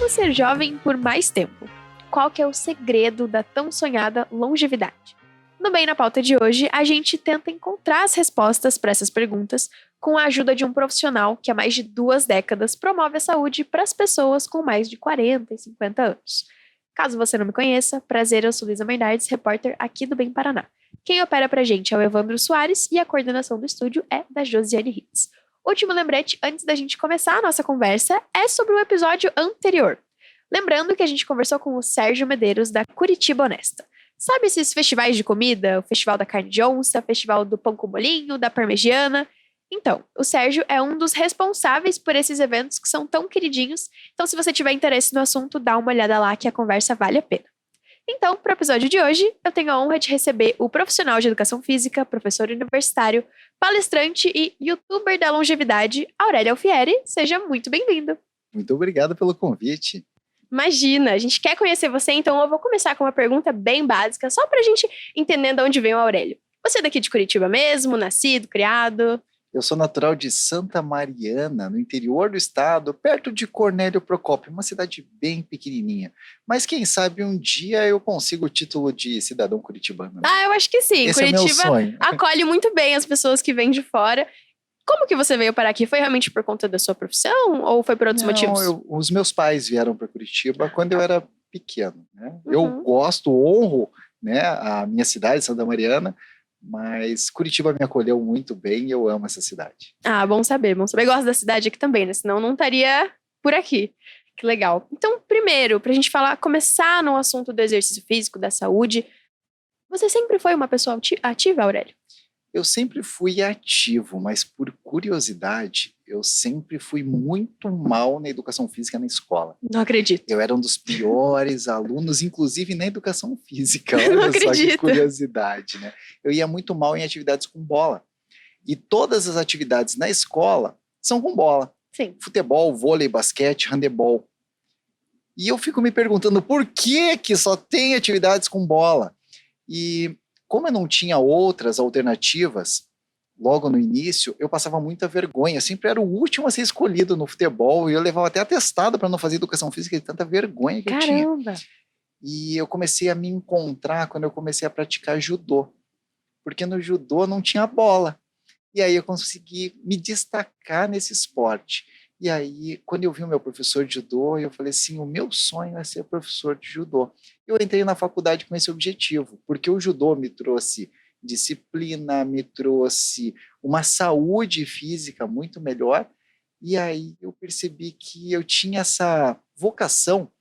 Como ser jovem por mais tempo? Qual que é o segredo da tão sonhada longevidade? No Bem na Pauta de hoje, a gente tenta encontrar as respostas para essas perguntas com a ajuda de um profissional que há mais de 2 décadas promove a saúde para as pessoas com mais de 40 e 50 anos. Caso você não me conheça, prazer, eu sou Luísa Meinardes, repórter aqui do Bem Paraná. Quem opera pra gente é o Evandro Soares e a coordenação do estúdio é da Josiane Ritz. Último lembrete antes da gente começar a nossa conversa é sobre o episódio anterior. Lembrando que a gente conversou com o Sérgio Medeiros da Curitiba Honesta. Sabe esses festivais de comida? O Festival da Carne de Onça, Festival do Pão com Bolinho, da Parmegiana? Então, o Sérgio é um dos responsáveis por esses eventos que são tão queridinhos. Então, se você tiver interesse no assunto, dá uma olhada lá que a conversa vale a pena. Então, para o episódio de hoje, eu tenho a honra de receber o profissional de educação física, professor universitário, palestrante e youtuber da longevidade, Aurélio Alfieri. Seja muito bem-vindo. Muito obrigado pelo convite. Imagina, a gente quer conhecer você, então eu vou começar com uma pergunta bem básica, só pra gente entender de onde vem o Aurélio. Você é daqui de Curitiba mesmo, nascido, criado? Eu sou natural de Santa Mariana, no interior do estado, perto de Cornélio Procópio, uma cidade bem pequenininha. Mas quem sabe um dia eu consigo o título de cidadão curitibano. Ah, eu acho que sim. Esse Curitiba é meu sonho. acolhe muito bem as pessoas que vêm de fora. Como que você veio parar aqui? Foi realmente por conta da sua profissão ou foi por outros motivos? Os meus pais vieram para Curitiba quando eu era pequeno. Né? Uhum. Eu gosto, honro, né, a minha cidade, Santa Mariana, mas Curitiba me acolheu muito bem e eu amo essa cidade. Ah, bom saber, bom saber. Eu gosto da cidade aqui também, né? Senão não estaria por aqui. Que legal. Então, primeiro, pra gente começar no assunto do exercício físico, da saúde, você sempre foi uma pessoa ativa, Aurélio? Eu sempre fui ativo, mas por curiosidade, eu sempre fui muito mal na educação física na escola. Não acredito. Eu era um dos piores alunos, inclusive na educação física. Não Olha só acredito. que curiosidade, né? Eu ia muito mal em atividades com bola. E todas as atividades na escola são com bola. Sim. Futebol, vôlei, basquete, handebol. E eu fico me perguntando por que só tem atividades com bola? E como eu não tinha outras alternativas, logo no início, eu passava muita vergonha. Eu sempre era o último a ser escolhido no futebol e eu levava até atestado para não fazer educação física de tanta vergonha que eu tinha. Caramba! E eu comecei a me encontrar quando eu comecei a praticar judô, porque no judô não tinha bola. E aí eu consegui me destacar nesse esporte. E aí, quando eu vi o meu professor de judô, eu falei assim, o meu sonho é ser professor de judô. Eu entrei na faculdade com esse objetivo, porque o judô me trouxe disciplina, me trouxe uma saúde física muito melhor, e aí eu percebi que eu tinha essa vocação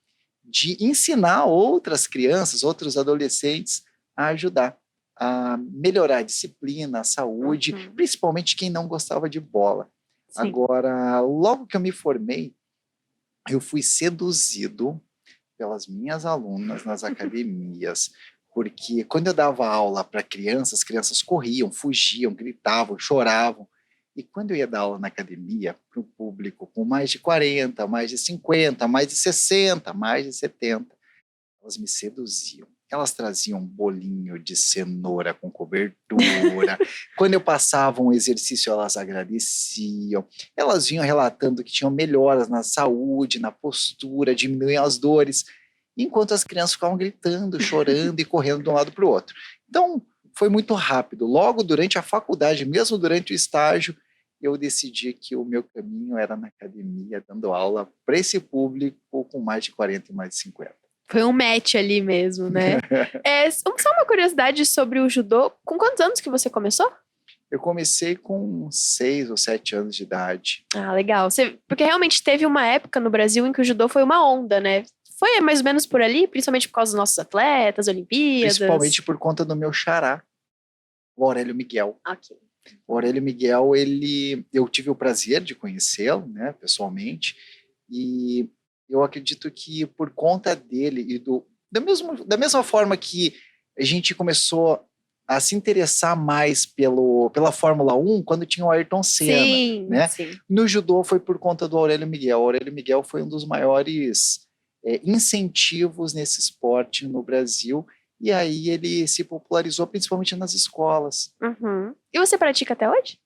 de ensinar outras crianças, outros adolescentes a ajudar, a melhorar a disciplina, a saúde, principalmente quem não gostava de bola. Sim. Agora, logo que eu me formei, eu fui seduzido pelas minhas alunas nas academias, porque quando eu dava aula para crianças, as crianças corriam, fugiam, gritavam, choravam. E quando eu ia dar aula na academia, para o público com mais de 40, mais de 50, mais de 60, mais de 70, elas me seduziam. Elas traziam um bolinho de cenoura com cobertura. Quando eu passava um exercício, elas agradeciam. Elas vinham relatando que tinham melhoras na saúde, na postura, diminuíam as dores, enquanto as crianças ficavam gritando, chorando e correndo de um lado para o outro. Então, foi muito rápido. Logo durante a faculdade, mesmo durante o estágio, eu decidi que o meu caminho era na academia, dando aula para esse público com mais de 40 e mais de 50. Foi um match ali mesmo, né? Só uma curiosidade sobre o judô. Com quantos anos que você começou? Eu comecei com 6 ou 7 anos de idade. Ah, legal. Porque realmente teve uma época no Brasil em que o judô foi uma onda, né? Foi mais ou menos por ali, principalmente por causa dos nossos atletas, Olimpíadas. Principalmente por conta do meu xará, o Aurélio Miguel. Ok. O Aurélio Miguel, eu tive o prazer de conhecê-lo, né, pessoalmente, e eu acredito que por conta dele e da mesma forma que a gente começou a se interessar mais pela Fórmula 1 quando tinha o Ayrton Senna. Sim, né? Sim. No judô foi por conta do Aurélio Miguel. O Aurélio Miguel foi um dos maiores incentivos nesse esporte no Brasil, e aí ele se popularizou principalmente nas escolas. Uhum. E você pratica até hoje?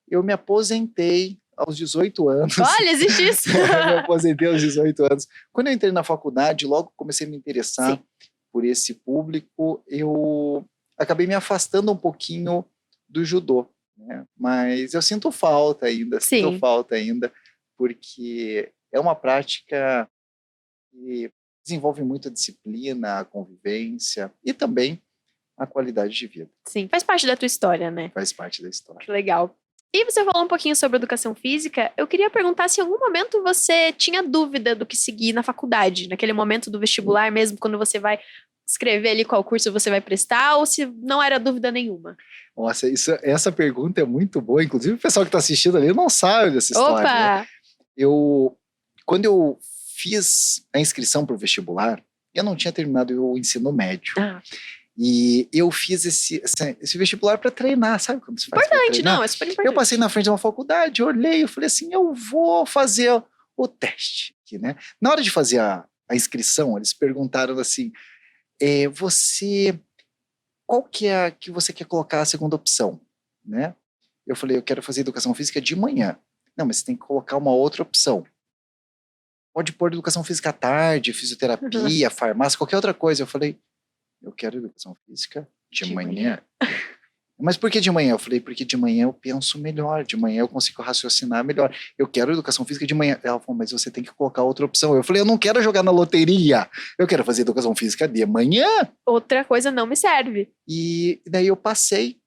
Eu me aposentei aos 18 anos. Olha, existe isso! Me aposentei aos 18 anos. Quando eu entrei na faculdade, logo comecei a me interessar Sim. por esse público, eu acabei me afastando um pouquinho do judô, né? Mas eu sinto falta Sim. ainda, porque é uma prática que desenvolve muito a disciplina, a convivência e também a qualidade de vida. Sim, faz parte da tua história, né? Faz parte da história. Que legal. E você falou um pouquinho sobre educação física. Eu queria perguntar se em algum momento você tinha dúvida do que seguir na faculdade, naquele momento do vestibular mesmo, quando você vai escrever ali qual curso você vai prestar, ou se não era dúvida nenhuma. Nossa, essa pergunta é muito boa. Inclusive, o pessoal que está assistindo ali não sabe dessa história, né? Opa! Quando eu fiz a inscrição para o vestibular, eu não tinha terminado o ensino médio. Ah, E eu fiz esse vestibular para treinar, sabe quando se faz pra importante, treinar? não, é super importante. Eu passei na frente de uma faculdade, olhei, eu falei assim, eu vou fazer o teste aqui, né? Na hora de fazer a inscrição, eles perguntaram assim, qual que é a que você quer colocar a segunda opção, né? Eu falei, eu quero fazer educação física de manhã. Não, mas você tem que colocar uma outra opção. Pode pôr educação física à tarde, fisioterapia, farmácia, qualquer outra coisa. Eu falei, eu quero educação física de manhã. Mas por que de manhã? Eu falei, porque de manhã eu penso melhor, de manhã eu consigo raciocinar melhor. Eu quero educação física de manhã. Ela falou, mas você tem que colocar outra opção. Eu falei, eu não quero jogar na loteria, eu quero fazer educação física de manhã. Outra coisa não me serve. E daí eu passei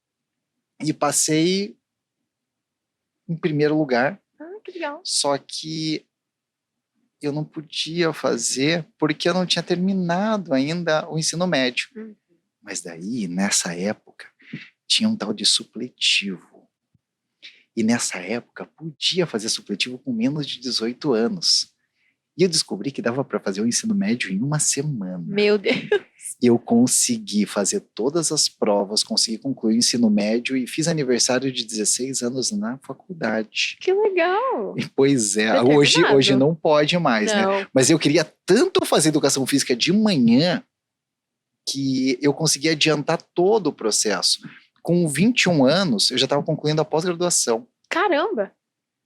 em primeiro lugar, Ah, que legal. só que eu não podia fazer porque eu não tinha terminado ainda o ensino médio. Mas daí, nessa época, tinha um tal de supletivo. E nessa época, podia fazer supletivo com menos de 18 anos. E eu descobri que dava para fazer o ensino médio em uma semana. Meu Deus. Eu consegui fazer todas as provas, consegui concluir o ensino médio e fiz aniversário de 16 anos na faculdade. Que legal. E, pois é, Determinado. hoje não pode mais, né? Não. Mas eu queria tanto fazer educação física de manhã que eu consegui adiantar todo o processo. Com 21 anos, eu já estava concluindo a pós-graduação. Caramba.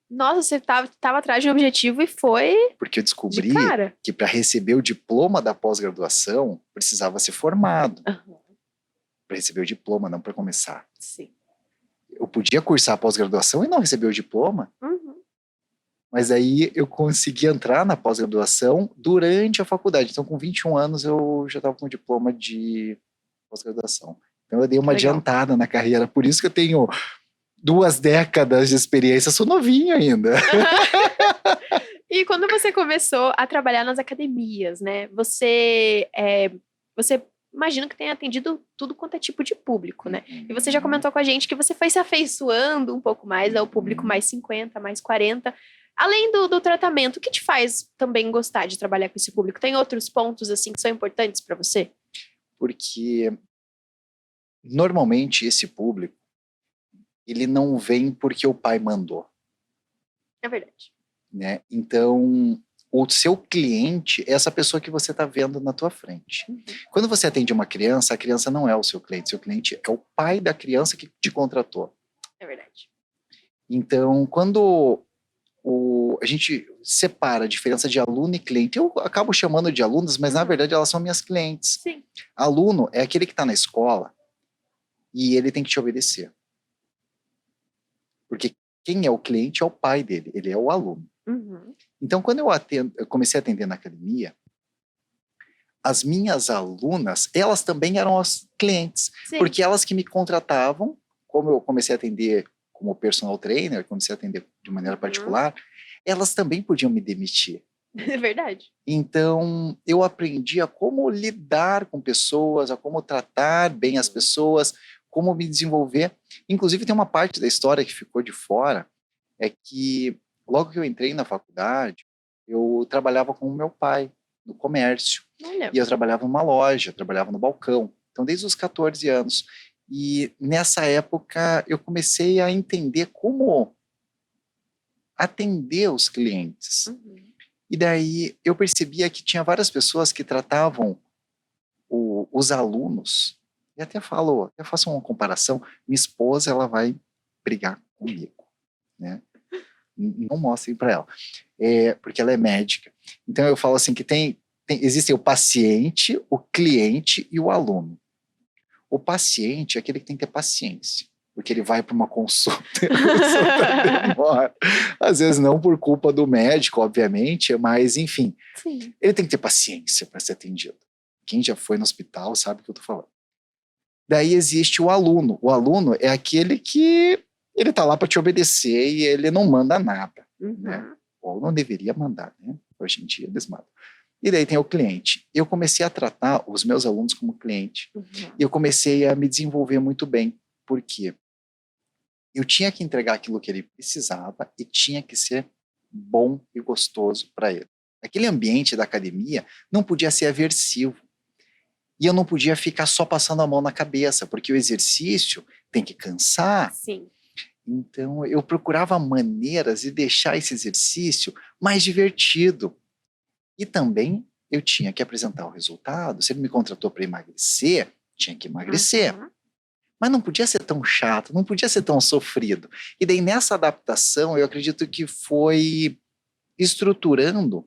Nossa, você tava atrás de um objetivo e foi Porque eu de descobri cara. que para receber o diploma da pós-graduação, precisava ser formado. Aham, Para receber o diploma, não para começar. sim. Eu podia cursar a pós-graduação e não receber o diploma, Uhum. mas aí eu consegui entrar na pós-graduação durante a faculdade. Então, com 21 anos, eu já estava com o diploma de pós-graduação. Então, eu dei uma Legal. adiantada na carreira. Por isso que eu tenho 2 décadas de experiência. Sou novinho ainda. E quando você começou a trabalhar nas academias, né? Você imagino que tenha atendido tudo quanto é tipo de público, né? E você já comentou com a gente que você foi se afeiçoando um pouco mais ao público mais 50, mais 40. Além do tratamento, o que te faz também gostar de trabalhar com esse público? Tem outros pontos, assim, que são importantes para você? Porque, normalmente, esse público, ele não vem porque o pai mandou, É verdade. né? Então, o seu cliente é essa pessoa que você está vendo na tua frente. Uhum. Quando você atende uma criança, a criança não é o seu cliente é o pai da criança que te contratou. É verdade. Então, quando a gente separa a diferença de aluno e cliente, eu acabo chamando de alunos, mas na verdade elas são minhas clientes. Sim. Aluno é aquele que está na escola e ele tem que te obedecer. Porque quem é o cliente é o pai dele, ele é o aluno. Uhum. Então, quando eu comecei a atender na academia, as minhas alunas, elas também eram as clientes, Sim. porque elas que me contratavam, como eu comecei a atender como personal trainer, comecei a atender de maneira particular, elas também podiam me demitir. É verdade. Então, eu aprendi a como lidar com pessoas, a como tratar bem as pessoas, como me desenvolver. Inclusive, tem uma parte da história que ficou de fora, é que logo que eu entrei na faculdade, eu trabalhava com o meu pai no comércio. Olha. E eu trabalhava numa loja, trabalhava no balcão. Então, desde os 14 anos. E nessa época, eu comecei a entender como atender os clientes. Uhum. E daí eu percebia que tinha várias pessoas que tratavam os alunos, e até faço uma comparação, minha esposa, ela vai brigar comigo, né? Não mostrem para ela, porque ela é médica. Então eu falo assim que existem o paciente, o cliente e o aluno. O paciente é aquele que tem que ter paciência, porque ele vai para uma consulta e a consulta demora. Às vezes não por culpa do médico, obviamente, mas enfim, Sim. ele tem que ter paciência para ser atendido. Quem já foi no hospital sabe o que eu estou falando. Daí existe o aluno. O aluno é aquele que ele está lá para te obedecer e ele não manda nada. Né? Ou não deveria mandar, né? Hoje em dia eles mandam. E daí tem o cliente. Eu comecei a tratar os meus alunos como cliente. E eu comecei a me desenvolver muito bem. Por quê? Eu tinha que entregar aquilo que ele precisava e tinha que ser bom e gostoso para ele. Aquele ambiente da academia não podia ser aversivo. E eu não podia ficar só passando a mão na cabeça, porque o exercício tem que cansar. Sim. Então, eu procurava maneiras de deixar esse exercício mais divertido. E também eu tinha que apresentar o resultado. Se ele me contratou para emagrecer, tinha que emagrecer. Mas não podia ser tão chato, não podia ser tão sofrido. E daí, nessa adaptação, eu acredito que foi estruturando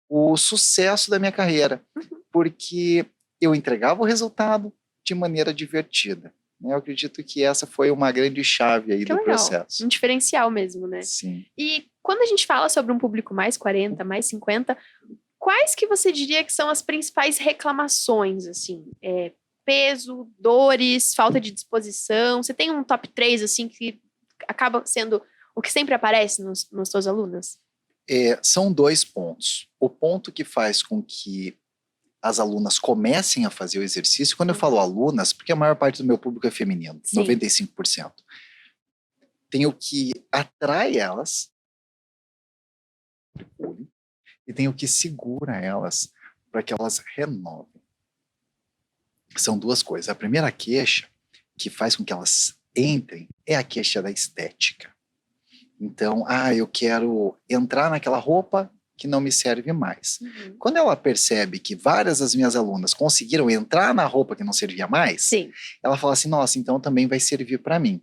o sucesso da minha carreira. Porque eu entregava o resultado de maneira divertida. Eu acredito que essa foi uma grande chave aí do processo. Um diferencial mesmo, né? Sim. E quando a gente fala sobre um público mais 40, mais 50, quais que você diria que são as principais reclamações, assim? Peso, dores, falta de disposição? Você tem um top 3, assim, que acaba sendo o que sempre aparece nos seus alunos? São 2 pontos. O ponto que faz com que as alunas comecem a fazer o exercício. Quando eu falo alunas, porque a maior parte do meu público é feminino, sim, 95%. Tem o que atrai elas e tem o que segura elas para que elas renovem. São 2 coisas. A primeira queixa que faz com que elas entrem é a queixa da estética. Então, eu quero entrar naquela roupa que não me serve mais. Quando ela percebe que várias das minhas alunas conseguiram entrar na roupa que não servia mais, sim, ela fala assim, nossa, então também vai servir para mim.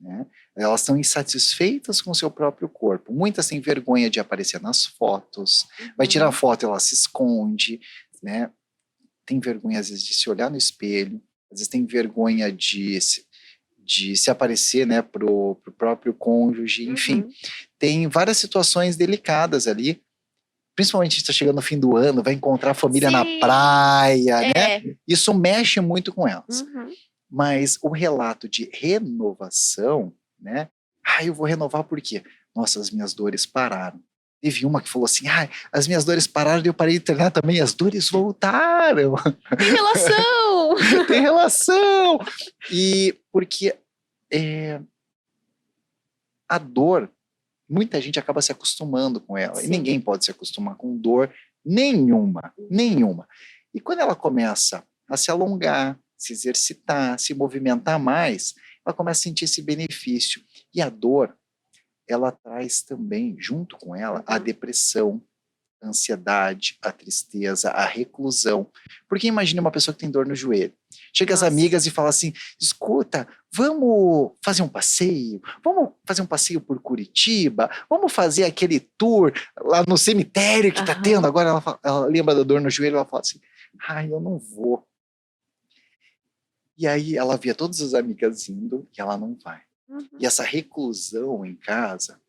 Né? Elas estão insatisfeitas com o seu próprio corpo. Muitas têm vergonha de aparecer nas fotos. Vai tirar foto, ela se esconde. Né? Tem vergonha, às vezes, de se olhar no espelho. Às vezes tem vergonha de se aparecer, né, pro próprio cônjuge. Enfim, tem várias situações delicadas ali. Principalmente está chegando no fim do ano, vai encontrar a família, sim, na praia, né? Isso mexe muito com elas. Mas o relato de renovação, né? Eu vou renovar por quê? Nossa, as minhas dores pararam. Teve uma que falou assim, as minhas dores pararam e eu parei de treinar também, as dores voltaram. Tem relação! Tem relação! E porque a dor, muita gente acaba se acostumando com ela. Sim. E ninguém pode se acostumar com dor nenhuma. E quando ela começa a se alongar, se exercitar, se movimentar mais, ela começa a sentir esse benefício. E a dor, ela traz também, junto com ela, a depressão, a ansiedade, a tristeza, a reclusão. Porque imagine uma pessoa que tem dor no joelho. Chega as amigas e fala assim, escuta, vamos fazer um passeio? Vamos fazer um passeio por Curitiba? Vamos fazer aquele tour lá no cemitério que está tendo? Agora ela lembra da dor no joelho e ela fala assim, eu não vou. E aí ela via todas as amigas indo e ela não vai. E essa reclusão em casa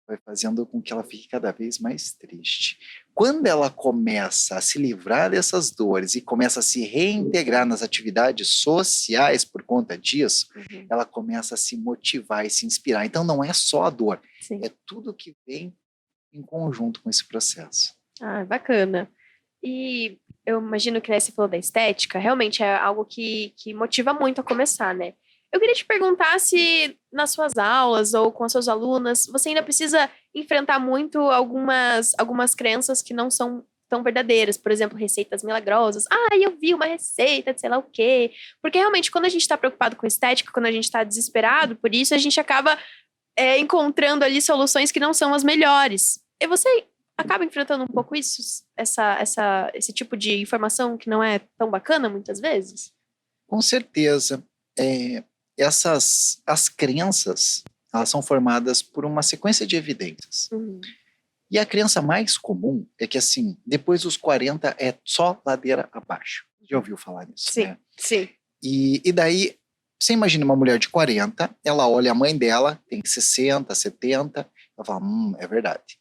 vai fazendo com que ela fique cada vez mais triste. Quando ela começa a se livrar dessas dores e começa a se reintegrar nas atividades sociais por conta disso, ela começa a se motivar e se inspirar. Então não é só a dor, sim, é tudo que vem em conjunto com esse processo. Bacana. E eu imagino que, né, você falou da estética, realmente é algo que motiva muito a começar, né? Eu queria te perguntar se nas suas aulas ou com as suas alunas, você ainda precisa enfrentar muito algumas crenças que não são tão verdadeiras. Por exemplo, receitas milagrosas. Eu vi uma receita de sei lá o quê. Porque realmente, quando a gente está preocupado com estética, quando a gente está desesperado por isso, a gente acaba encontrando ali soluções que não são as melhores. E você acaba enfrentando um pouco isso? Esse tipo de informação que não é tão bacana, muitas vezes? Com certeza. As crenças, elas são formadas por uma sequência de evidências. E a crença mais comum é que, assim, depois dos 40 é só ladeira abaixo. Já ouviu falar nisso, Sim, né? sim. E daí, você imagina uma mulher de 40, ela olha a mãe dela, tem 60, 70, ela fala, é verdade.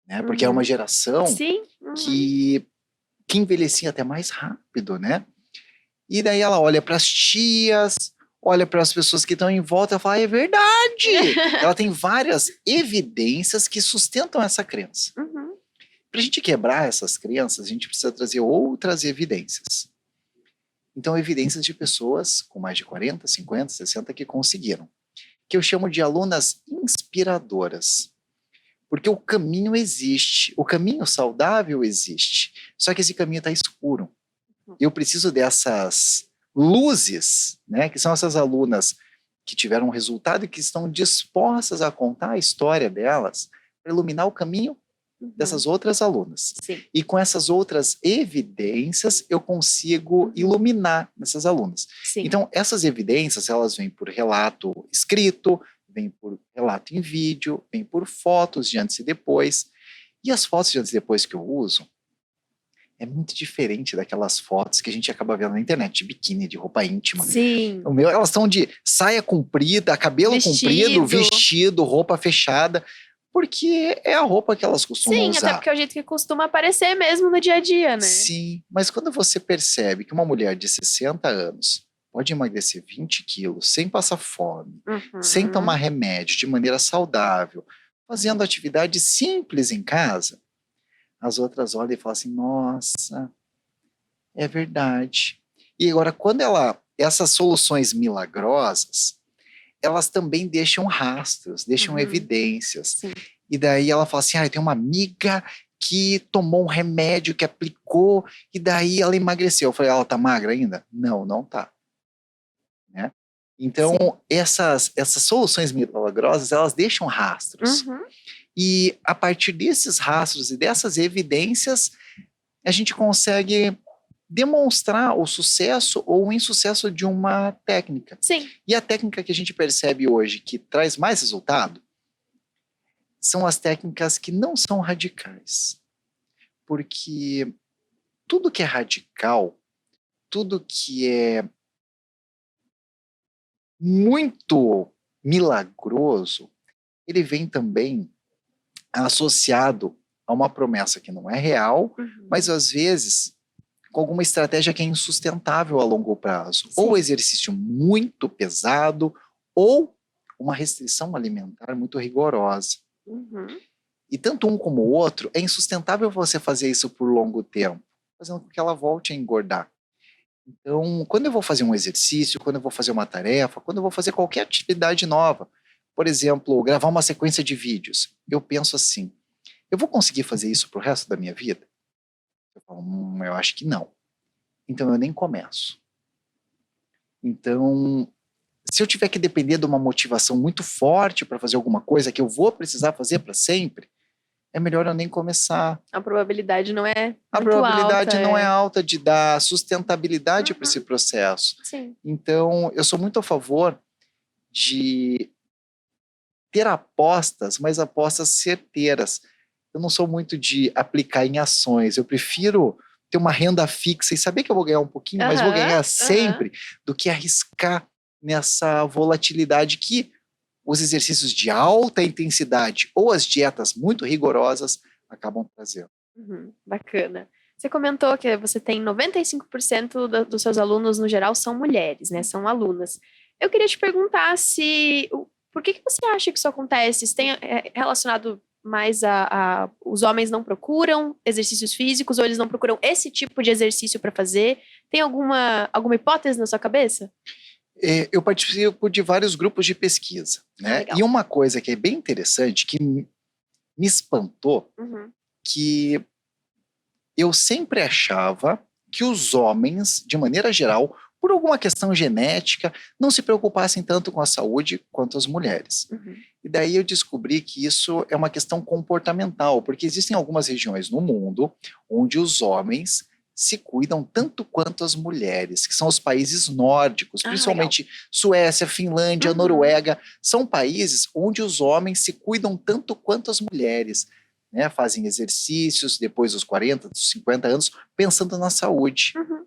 Né? Porque é uma geração Sim. que envelhecia até mais rápido, né? E daí ela olha para as tias, olha para as pessoas que estão em volta e fala, é verdade! Ela tem várias evidências que sustentam essa crença. Para a gente quebrar essas crenças, a gente precisa trazer outras evidências. Então, evidências de pessoas com mais de 40, 50, 60 que conseguiram. Que eu chamo de alunas inspiradoras. Porque o caminho existe, o caminho saudável existe. Só que esse caminho está escuro. Eu preciso dessas luzes, né, que são essas alunas que tiveram um resultado e que estão dispostas a contar a história delas para iluminar o caminho dessas outras alunas. Sim. E com essas outras evidências, eu consigo iluminar essas alunas. Sim. Então, essas evidências, elas vêm por relato escrito, vêm por relato em vídeo, vêm por fotos de antes e depois. E as fotos de antes e depois que eu uso, é muito diferente daquelas fotos que a gente acaba vendo na internet, de biquíni, de roupa íntima. Sim. O meu, elas estão de saia comprida, cabelo comprido, vestido, roupa fechada, porque é a roupa que elas costumam usar. Sim, até porque é o jeito que costuma aparecer mesmo no dia a dia, né? Sim, mas quando você percebe que uma mulher de 60 anos pode emagrecer 20 quilos sem passar fome, sem tomar remédio, de maneira saudável, fazendo atividades simples em casa, as outras olham e falam assim, nossa, é verdade. E agora, quando essas soluções milagrosas, elas também deixam rastros, deixam evidências. Sim. E daí ela fala assim, eu tenho uma amiga que tomou um remédio, que aplicou, e daí ela emagreceu. Eu falei, ela tá magra ainda? Não, não tá. Né? Então, essas soluções milagrosas, elas deixam rastros. E a partir desses rastros e dessas evidências, a gente consegue demonstrar o sucesso ou o insucesso de uma técnica. Sim. E a técnica que a gente percebe hoje que traz mais resultado são as técnicas que não são radicais. Porque tudo que é radical, tudo que é muito milagroso, ele vem também associado a uma promessa que não é real, mas às vezes com alguma estratégia que é insustentável a longo prazo. Sim. Ou exercício muito pesado, ou uma restrição alimentar muito rigorosa. E tanto um como o outro, é insustentável você fazer isso por longo tempo, fazendo com que ela volte a engordar. Então, quando eu vou fazer um exercício, quando eu vou fazer uma tarefa, quando eu vou fazer qualquer atividade nova, por exemplo, gravar uma sequência de vídeos, eu penso assim, eu vou conseguir fazer isso pro resto da minha vida? Eu falo, eu acho que não. Então eu nem começo. Então, se eu tiver que depender de uma motivação muito forte para fazer alguma coisa que eu vou precisar fazer para sempre, é melhor eu nem começar. A probabilidade não é A probabilidade não é alta de dar sustentabilidade para esse processo. Sim. Então, eu sou muito a favor de ter apostas, mas apostas certeiras. Eu não sou muito de aplicar em ações, eu prefiro ter uma renda fixa e saber que eu vou ganhar um pouquinho, mas vou ganhar sempre, do que arriscar nessa volatilidade que os exercícios de alta intensidade ou as dietas muito rigorosas acabam trazendo. Bacana. Você comentou que você tem 95% dos seus alunos, no geral, são mulheres, né? São alunas. Eu queria te perguntar por que você acha que isso acontece? Isso tem relacionado mais os homens não procuram exercícios físicos ou eles não procuram esse tipo de exercício para fazer? Tem alguma hipótese na sua cabeça? Eu participo de vários grupos de pesquisa, né? E uma coisa que é bem interessante, que me espantou, que eu sempre achava que os homens, de maneira geral, por alguma questão genética, não se preocupassem tanto com a saúde quanto as mulheres. E daí eu descobri que isso é uma questão comportamental, porque existem algumas regiões no mundo onde os homens se cuidam tanto quanto as mulheres, que são os países nórdicos, principalmente legal. Suécia, Finlândia, Uhum. Noruega, são países onde os homens se cuidam tanto quanto as mulheres, né? Fazem exercícios depois dos 40, dos 50 anos, pensando na saúde. Uhum.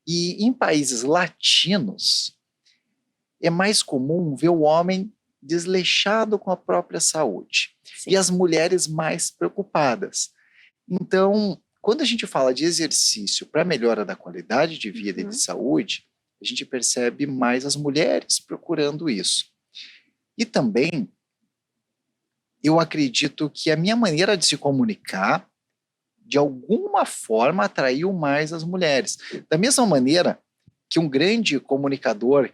E em países latinos, é mais comum ver o homem desleixado com a própria saúde. Sim. E as mulheres mais preocupadas. Então, quando a gente fala de exercício para melhora da qualidade de vida e de saúde, a gente percebe mais as mulheres procurando isso. E também, eu acredito que a minha maneira de se comunicar, de alguma forma, atraiu mais as mulheres. Da mesma maneira que um grande comunicador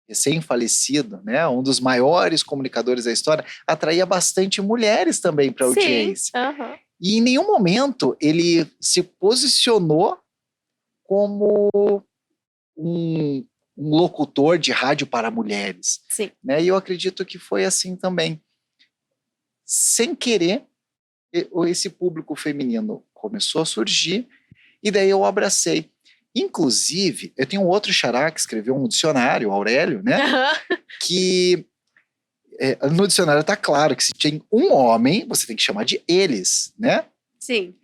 recém-falecido, né, um dos maiores comunicadores da história, atraía bastante mulheres também para a audiência. Uhum. E em nenhum momento ele se posicionou como um locutor de rádio para mulheres. Sim. Né? E eu acredito que foi assim também. Sem querer, esse público feminino começou a surgir e daí eu abracei. Inclusive, eu tenho um outro xará que escreveu um dicionário, Aurélio, né? Que no dicionário está claro que se tem um homem, você tem que chamar de eles, né? Sim.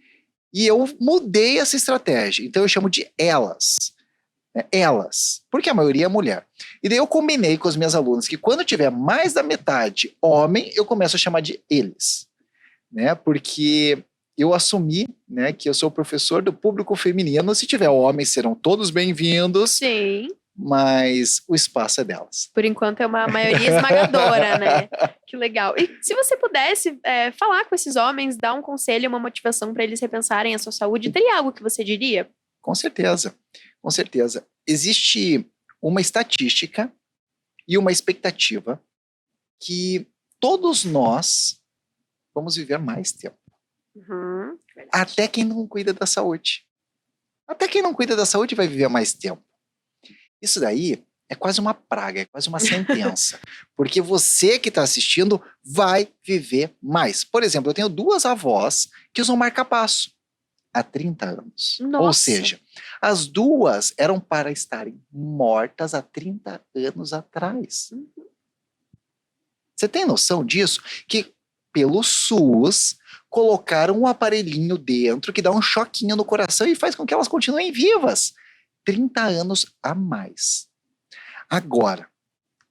E eu mudei essa estratégia. Então eu chamo de elas. Né? Elas. Porque a maioria é mulher. E daí eu combinei com as minhas alunas que quando tiver mais da metade homem, eu começo a chamar de eles. Né? Porque eu assumi, né, que eu sou professor do público feminino. Se tiver homens, serão todos bem-vindos. Sim. Mas o espaço é delas. Por enquanto é uma maioria esmagadora, né? Que legal. E se você pudesse falar com esses homens, dar um conselho, uma motivação para eles repensarem a sua saúde, teria algo que você diria? Com certeza, com certeza. Existe uma estatística e uma expectativa que todos nós vamos viver mais tempo. Uhum, até quem não cuida da saúde. Até quem não cuida da saúde vai viver mais tempo. Isso daí é quase uma praga, é quase uma sentença. Porque você que está assistindo vai viver mais. Por exemplo, eu tenho 2 avós que usam marca-passo há 30 anos. Nossa. Ou seja, as 2 eram para estarem mortas há 30 anos atrás. Você tem noção disso? Que pelo SUS colocaram um aparelhinho dentro que dá um choquinho no coração e faz com que elas continuem vivas. 30 anos a mais. Agora,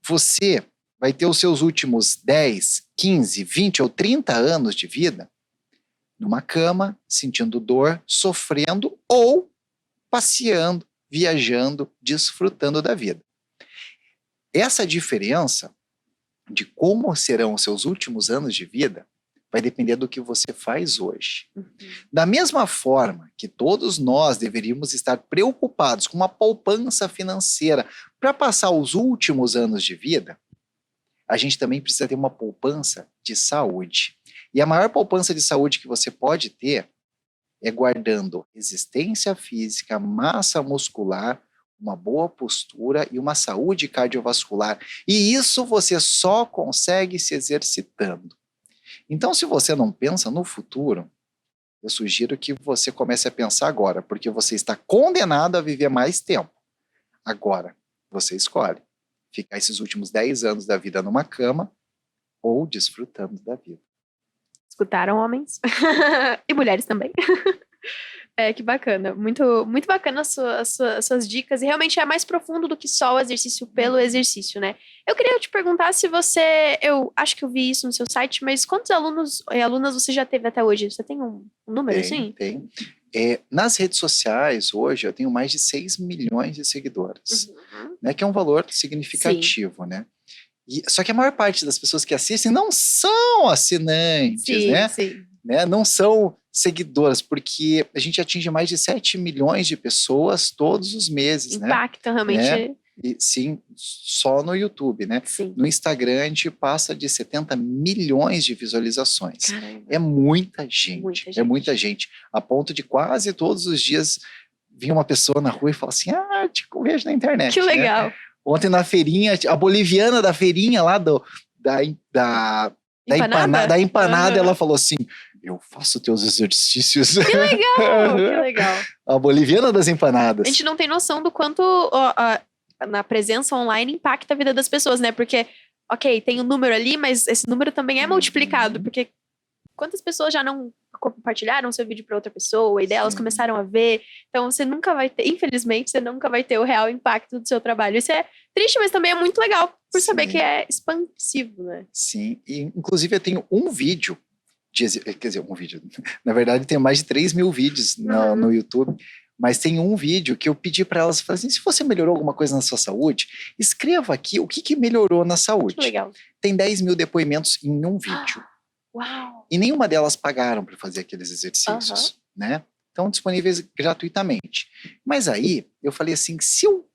você vai ter os seus últimos 10, 15, 20 ou 30 anos de vida numa cama, sentindo dor, sofrendo ou passeando, viajando, desfrutando da vida. Essa diferença de como serão os seus últimos anos de vida vai depender do que você faz hoje. Da mesma forma que todos nós deveríamos estar preocupados com uma poupança financeira para passar os últimos anos de vida, a gente também precisa ter uma poupança de saúde. E a maior poupança de saúde que você pode ter é guardando resistência física, massa muscular, uma boa postura e uma saúde cardiovascular. E isso você só consegue se exercitando. Então, se você não pensa no futuro, eu sugiro que você comece a pensar agora, porque você está condenado a viver mais tempo. Agora, você escolhe ficar esses últimos 10 anos da vida numa cama ou desfrutando da vida. Escutaram, homens? E mulheres também. Que bacana. Muito, muito bacana as suas dicas. E realmente é mais profundo do que só o exercício pelo exercício, né? Eu queria te perguntar se você... Eu acho que eu vi isso no seu site, mas quantos alunos e alunas você já teve até hoje? Você tem um número assim? Tem. Nas redes sociais, hoje, eu tenho mais de 6 milhões de seguidores. Né, que é um valor significativo, né? Só que a maior parte das pessoas que assistem não são assinantes, né? Sim. Não são seguidoras, porque a gente atinge mais de 7 milhões de pessoas todos os meses, Impacta realmente. Né? E, sim, só no YouTube, né? Sim. No Instagram, a gente passa de 70 milhões de visualizações. Caramba. É muita gente. É muita gente. A ponto de quase todos os dias vir uma pessoa na rua e falar assim, te vejo na internet. Que legal. Né? Ontem na feirinha, a boliviana da feirinha lá da empanada, ela falou assim, eu faço teus exercícios. Que legal, que legal. A boliviana das empanadas. A gente não tem noção do quanto na presença online impacta a vida das pessoas, né? Porque, ok, tem um número ali, mas esse número também é multiplicado, porque quantas pessoas já não compartilharam seu vídeo para outra pessoa e daí elas começaram a ver. Então você nunca vai ter, infelizmente, você nunca vai ter o real impacto do seu trabalho. Isso é triste, mas também é muito legal por saber que é expansivo, né? Sim, e inclusive eu tenho um vídeo, quer dizer, um vídeo, na verdade tem mais de 3 mil vídeos no YouTube, mas tem um vídeo que eu pedi para elas, falei assim, se você melhorou alguma coisa na sua saúde, escreva aqui o que melhorou na saúde. Que legal. Tem 10 mil depoimentos em um vídeo. Uau! E nenhuma delas pagaram para fazer aqueles exercícios, né? Estão disponíveis gratuitamente. Mas aí, eu falei assim, se eu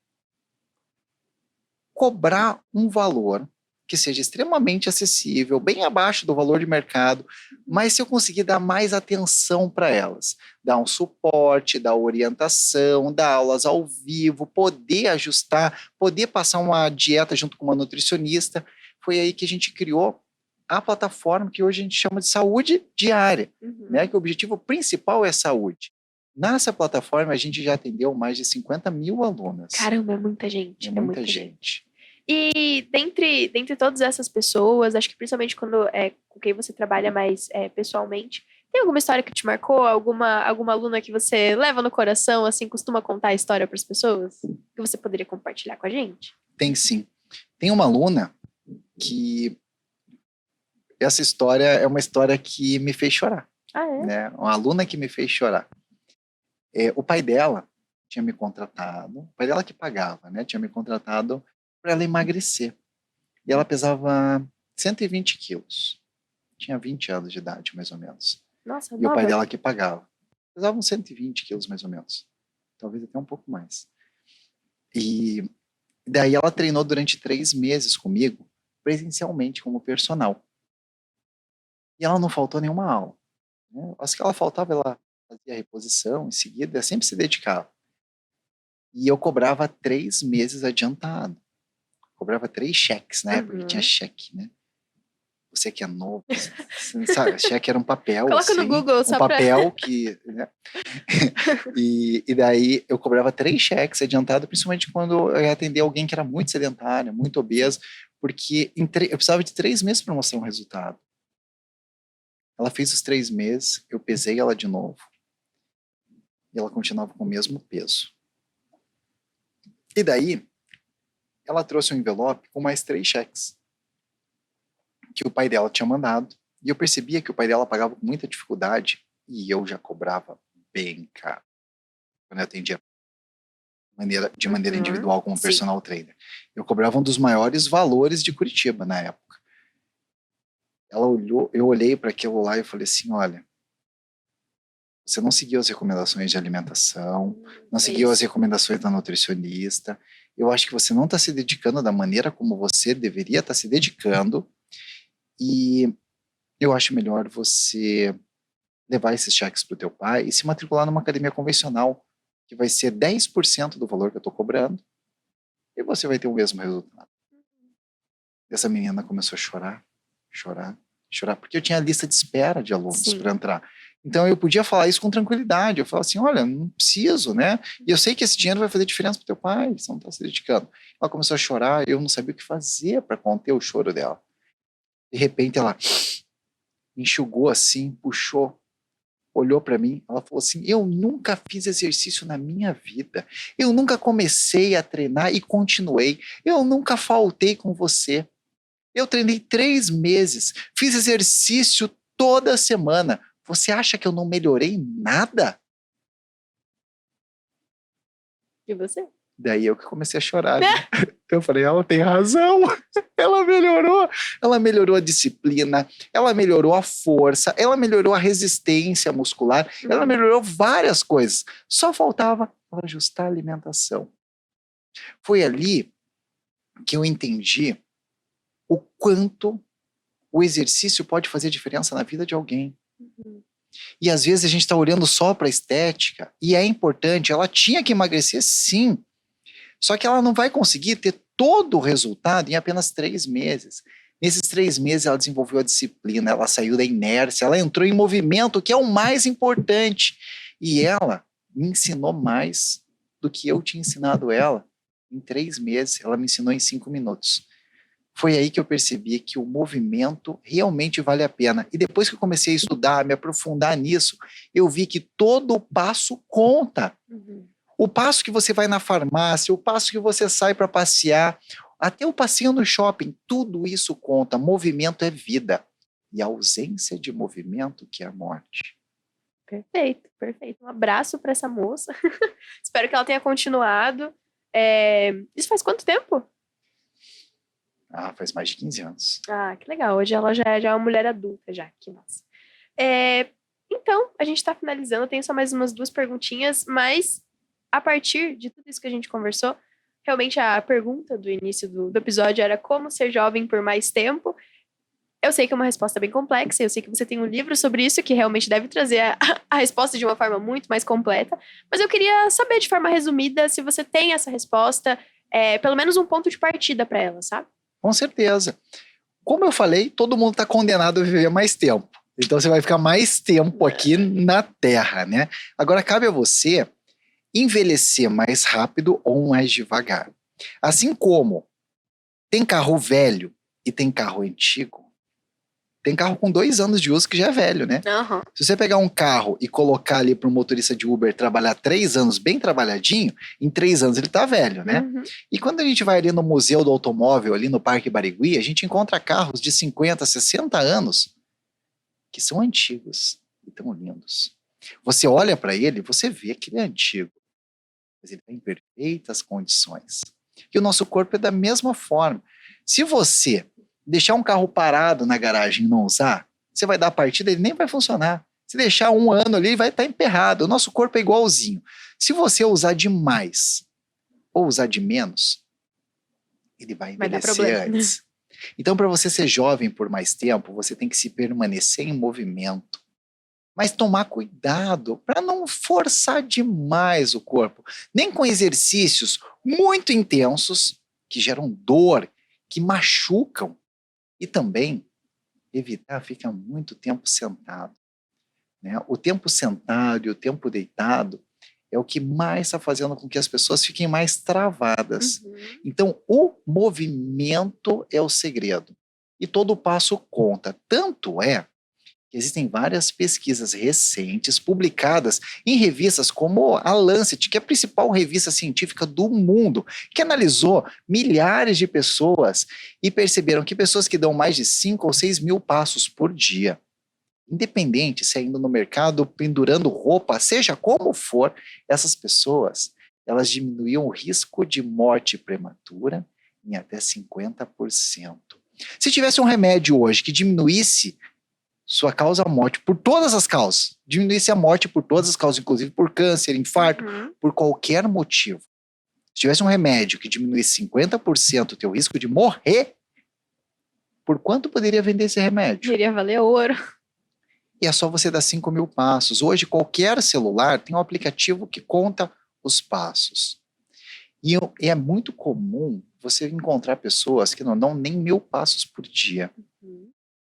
cobrar um valor que seja extremamente acessível, bem abaixo do valor de mercado, mas se eu conseguir dar mais atenção para elas, dar um suporte, dar orientação, dar aulas ao vivo, poder ajustar, poder passar uma dieta junto com uma nutricionista, foi aí que a gente criou a plataforma que hoje a gente chama de saúde diária, né? Que o objetivo principal é saúde. Nessa plataforma, a gente já atendeu mais de 50 mil alunas. Caramba, é muita gente. É muita gente. E dentre todas essas pessoas, acho que principalmente quando com quem você trabalha mais pessoalmente, tem alguma história que te marcou? Alguma aluna que você leva no coração, assim, costuma contar a história para as pessoas? Que você poderia compartilhar com a gente? Tem sim. Tem uma aluna que... Essa história é uma história que me fez chorar. Ah, é? Né? Uma aluna que me fez chorar. O pai dela tinha me contratado, o pai dela que pagava, né? Tinha me contratado para ela emagrecer. E ela pesava 120 quilos. Tinha 20 anos de idade, mais ou menos. Nossa, e o pai dela que pagava. Pesava uns 120 quilos, mais ou menos. Talvez até um pouco mais. E daí ela treinou durante 3 meses comigo, presencialmente, como personal. E ela não faltou nenhuma aula. Né? As que ela faltava, ela fazia reposição em seguida, sempre se dedicava. E eu cobrava 3 meses adiantado. Cobrava 3 cheques, né? Porque tinha cheque, né? Você que é novo, você não sabe, cheque era um papel. Coloca assim, no Google, um papel que... Né? e daí eu cobrava 3 cheques adiantado, principalmente quando eu ia atender alguém que era muito sedentário, muito obeso, porque eu precisava de 3 meses para mostrar um resultado. Ela fez os 3 meses, eu pesei ela de novo. E ela continuava com o mesmo peso. E daí, ela trouxe um envelope com mais 3 cheques. Que o pai dela tinha mandado. E eu percebia que o pai dela pagava com muita dificuldade. E eu já cobrava bem caro. Quando eu atendia de maneira individual como personal trainer. Eu cobrava um dos maiores valores de Curitiba na época. Ela olhou, eu olhei para aquilo lá e falei assim, olha, você não seguiu as recomendações de alimentação, não seguiu as recomendações da nutricionista, eu acho que você não está se dedicando da maneira como você deveria estar se dedicando, e eu acho melhor você levar esses cheques para o teu pai e se matricular numa academia convencional, que vai ser 10% do valor que eu estou cobrando, e você vai ter o mesmo resultado. Essa menina começou a chorar, porque eu tinha a lista de espera de alunos para entrar. Então eu podia falar isso com tranquilidade. Eu falava assim, olha, não preciso, né? E eu sei que esse dinheiro vai fazer diferença para o teu pai, você não está se dedicando. Ela começou a chorar, eu não sabia o que fazer para conter o choro dela. De repente ela enxugou assim, puxou, olhou para mim, ela falou assim, eu nunca fiz exercício na minha vida, eu nunca comecei a treinar e continuei, eu nunca faltei com você. Eu treinei 3 meses, fiz exercício toda semana. Você acha que eu não melhorei nada? E você? Daí eu que comecei a chorar. Né? Eu falei, ela tem razão. Ela melhorou a disciplina, ela melhorou a força, ela melhorou a resistência muscular, ela melhorou várias coisas. Só faltava ela ajustar a alimentação. Foi ali que eu entendi o quanto o exercício pode fazer diferença na vida de alguém. E às vezes a gente está olhando só para a estética, e é importante, ela tinha que emagrecer sim, só que ela não vai conseguir ter todo o resultado em apenas 3 meses. Nesses 3 meses, ela desenvolveu a disciplina, ela saiu da inércia, ela entrou em movimento, que é o mais importante. E ela me ensinou mais do que eu tinha ensinado ela. Em 3 meses, ela me ensinou em 5 minutos. Foi aí que eu percebi que o movimento realmente vale a pena. E depois que eu comecei a estudar, me aprofundar nisso, eu vi que todo passo conta. O passo que você vai na farmácia, o passo que você sai para passear, até o passeio no shopping, tudo isso conta. Movimento é vida. E a ausência de movimento que é a morte. Perfeito, perfeito. Um abraço para essa moça. Espero que ela tenha continuado. Isso faz quanto tempo? Faz mais de 15 anos. Que legal. Hoje ela já é uma mulher adulta, já. Que massa. Então, a gente está finalizando. Eu tenho só mais umas 2 perguntinhas, mas a partir de tudo isso que a gente conversou, realmente a pergunta do início do episódio era como ser jovem por mais tempo. Eu sei que é uma resposta bem complexa, eu sei que você tem um livro sobre isso que realmente deve trazer a resposta de uma forma muito mais completa, mas eu queria saber de forma resumida se você tem essa resposta, pelo menos um ponto de partida para ela, sabe? Com certeza. Como eu falei, todo mundo está condenado a viver mais tempo. Então você vai ficar mais tempo aqui na Terra, né? Agora cabe a você envelhecer mais rápido ou mais devagar. Assim como tem carro velho e tem carro antigo, tem carro com 2 anos de uso que já é velho, né? Uhum. Se você pegar um carro e colocar ali para um motorista de Uber trabalhar 3 anos bem trabalhadinho, em 3 anos ele tá velho, né? Uhum. E quando a gente vai ali no Museu do Automóvel, ali no Parque Barigui, a gente encontra carros de 50, 60 anos que são antigos e tão lindos. Você olha para ele, você vê que ele é antigo, mas ele está em perfeitas condições. E o nosso corpo é da mesma forma. Se você deixar um carro parado na garagem e não usar, você vai dar a partida, ele nem vai funcionar. Se deixar 1 ano ali, ele vai estar emperrado. O nosso corpo é igualzinho. Se você usar demais ou usar de menos, ele vai envelhecer antes. Então, para você ser jovem por mais tempo, você tem que se permanecer em movimento. Mas tomar cuidado para não forçar demais o corpo. Nem com exercícios muito intensos, que geram dor, que machucam. E também evitar ficar muito tempo sentado, né? O tempo sentado e o tempo deitado é o que mais está fazendo com que as pessoas fiquem mais travadas. Então, o movimento é o segredo. E todo passo conta. Tanto é que existem várias pesquisas recentes publicadas em revistas como a Lancet, que é a principal revista científica do mundo, que analisou milhares de pessoas e perceberam que pessoas que dão mais de 5 ou 6 mil passos por dia, independente se é indo no mercado, pendurando roupa, seja como for, essas pessoas, elas diminuíam o risco de morte prematura em até 50%. Se tivesse um remédio hoje que diminuísse sua causa morte por todas as causas, diminuísse a morte por todas as causas, inclusive por câncer, infarto, por qualquer motivo. Se tivesse um remédio que diminuísse 50% o teu risco de morrer, por quanto poderia vender esse remédio? Iria valer ouro. E é só você dar 5 mil passos. Hoje, qualquer celular tem um aplicativo que conta os passos. E é muito comum você encontrar pessoas que não dão nem 1.000 passos por dia.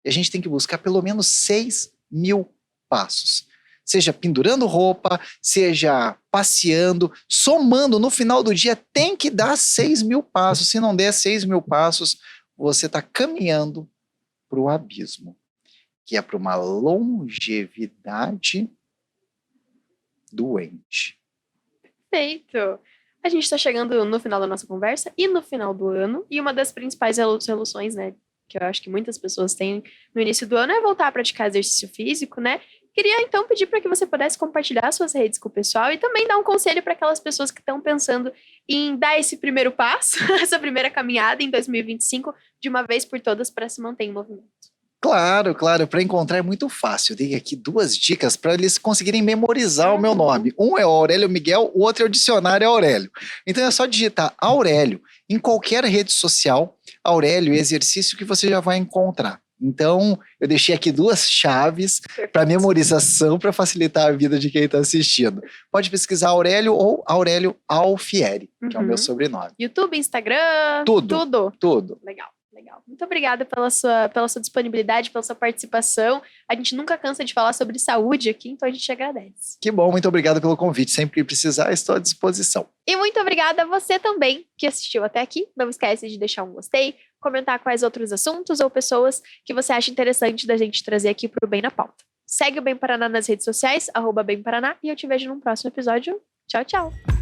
E a gente tem que buscar pelo menos 6 mil passos. Seja pendurando roupa, seja passeando, somando no final do dia, tem que dar 6 mil passos. Se não der 6 mil passos, você está caminhando para o abismo, que é para uma longevidade doente. Perfeito! A gente está chegando no final da nossa conversa e no final do ano, e uma das principais resoluções, né, que eu acho que muitas pessoas têm no início do ano é voltar a praticar exercício físico, né? Queria então pedir para que você pudesse compartilhar suas redes com o pessoal e também dar um conselho para aquelas pessoas que estão pensando em dar esse primeiro passo, essa primeira caminhada em 2025, de uma vez por todas para se manter em movimento. Claro, para encontrar é muito fácil. Eu dei aqui 2 dicas para eles conseguirem memorizar o meu nome. Um é o Aurélio Miguel, o outro é o dicionário Aurélio. Então é só digitar Aurélio em qualquer rede social, Aurélio exercício, que você já vai encontrar. Então, eu deixei aqui 2 chaves para memorização, para facilitar a vida de quem está assistindo. Pode pesquisar Aurélio ou Aurélio Alfieri, que é o meu sobrenome. YouTube, Instagram, Tudo. Legal. Legal. Muito obrigada pela sua disponibilidade, pela sua participação. A gente nunca cansa de falar sobre saúde aqui, então a gente agradece. Que bom, muito obrigado pelo convite. Sempre que precisar, estou à disposição. E muito obrigada a você também que assistiu até aqui. Não esquece de deixar um gostei, comentar quais outros assuntos ou pessoas que você acha interessante da gente trazer aqui para o Bem na Pauta. Segue o Bem Paraná nas redes sociais, @BemParaná, e eu te vejo num próximo episódio. Tchau, tchau!